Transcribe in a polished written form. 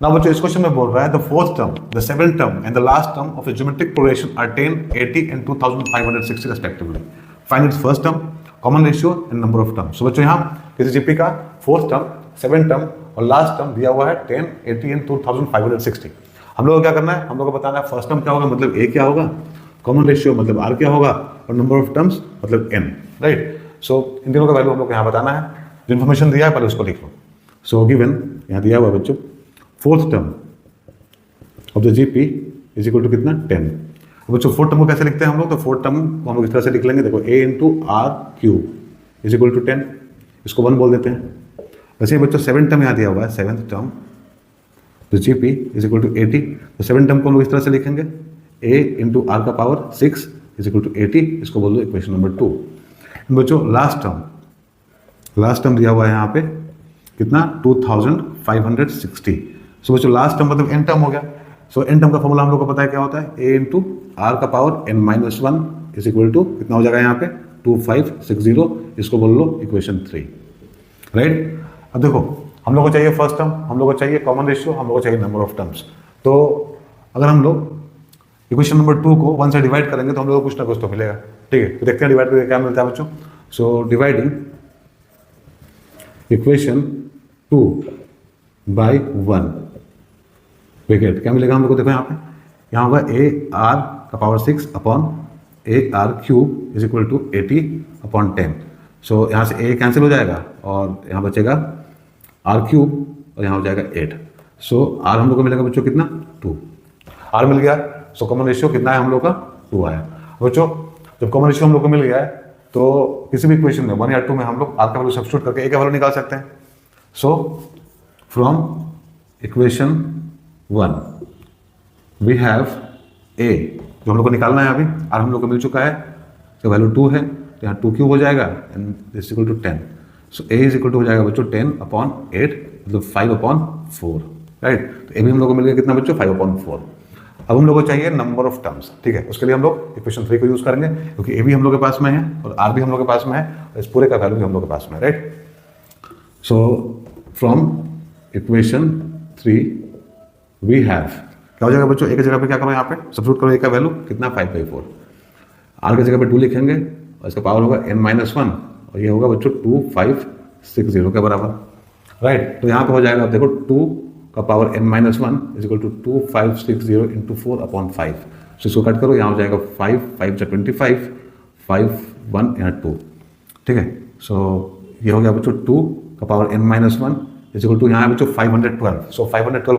Now बच्चों इस question में बोल रहा है the fourth term, the seventh term and the last term of the geometric progression are 10, 80 and 2560 respectively. Find its first term, common ratio and number of term. So बच्चों यहाँ किसी GP का फोर्थ टर्म, सेवेंथ टर्म और last term दिया हुआ है 10, 80 and 2560। हम लोग को क्या करना है, हम लोग को बताना है फर्स्ट टर्म क्या होगा मतलब ए क्या होगा, कॉमन रेशियो मतलब आर क्या होगा और नंबर ऑफ टर्म्स मतलब एन, राइट। सो इन तीनों का वैल्यू हम लोग को यहाँ बताना है। जो इन्फॉर्मेशन दिया है पहले उसको लिख लो। सो गिवन यहाँ दिया हुआ बच्चों fourth term of the GP is equal to कितना 10। बच्चों फोर्थ टर्म को कैसे लिखते हैं हम लोग, तो फोर्थ टर्म को हम लोग इस तरह से लिख लेंगे, देखो a into R cube is equal to 10, इसको 1 बोल देते हैं। वैसे ही बच्चों सेवेंथ टर्म यहाँ दिया हुआ है, सेवेंथ टर्म तो जीपी इज इक्वल टू 80, तो सेवेंथ टर्म को हम लोग इस तरह से लिखेंगे a इंटू आर का पावर 6 इज इक्वल टू 80, इसको बोल दो इक्वेशन नंबर 2। बच्चों लास्ट टर्म दिया हुआ है यहाँ पे कितना 2560। सो बच्चों लास्ट टर्म मतलब एन टर्म हो गया। सो एन टर्म का फॉर्मूला हम लोग को पता है क्या होता है, ए इंटू आर का power N minus 1 is equal to कितना हो जाएगा यहाँ पे 2560, इसको बोल लो इक्वेशन 3, राइट। अब देखो हम लोग को चाहिए फर्स्ट टर्म, हम लोग को चाहिए कॉमन रेशियो, हम लोग को चाहिए नंबर ऑफ टर्म्स। तो अगर हम लोग इक्वेशन नंबर 2 को 1 से डिवाइड करेंगे तो हम लोग को कुछ ना कुछ तो मिलेगा, ठीक है। तो देखते हैं डिवाइड करके क्या मिलता है बच्चों। So dividing equation 2 by 1 bracket क्या मिलेगा हम लोग को, देखो यहाँ होगा ए आर का power 6 upon a r cube is equal to 80 upon 10। So यहाँ से ए कैंसिल हो जाएगा और यहाँ बचेगा आर क्यूब और यहाँ हो जाएगा 8। सो आर हम लोग को मिलेगा बच्चों कितना 2, आर मिल गया। सो कॉमन रेशियो कितना है हम लोग का 2 आया। बच्चों जब कॉमन रेशियो हम लोग को मिल गया है तो किसी भी इक्वेशन में 1 या 2 में हम लोग आर का वैल्यू सब्स्टिट्यूट करके ए का वैल्यू निकाल सकते हैं। So from equation 1 we have a, जो हम लोग को निकालना है अभी, आर हम लोग को मिल चुका है, तो वैल्यू 2 है तो यहाँ 2 क्यूब हो जाएगा and this equal to 10। So a is equal to हो जाएगा बच्चों 10 अपॉन 8 मतलब 5 अपॉन 4, राइट। तो ए भी हम लोग को मिल गया कितना बच्चों 5 अपॉन 4। अब हम लोग को चाहिए नंबर ऑफ टर्म्स, ठीक है। उसके लिए हम लोग इक्वेशन 3 को यूज करेंगे क्योंकि ए भी हम लोग के पास में है और आर भी हम लोग के पास में है और इस पूरे का वैल्यू भी हम लोग के पास में है, right. So from equation 3 we have क्या हो जाएगा बच्चों, ए की जगह पे क्या करो यहाँ पे सब्स्टिट्यूट करो, ए का वैल्यू कितना 5/4, आर की जगह पे 2 लिखेंगे और इसका पावर होगा n-1 और ये होगा बच्चों 2560 के बराबर, राइट। तो यहाँ पे हो जाएगा देखो 2 का power n-1 is equal to 2560 into 4 upon 5। So इसको कट करो, यहाँ हो जाएगा 5, 5 × 25, 5, 1 यहाँ 2, ठीक है। सो ये हो गया बच्चों 2 का power n-1 is equal to यहाँ है बच्चों 512। सो 512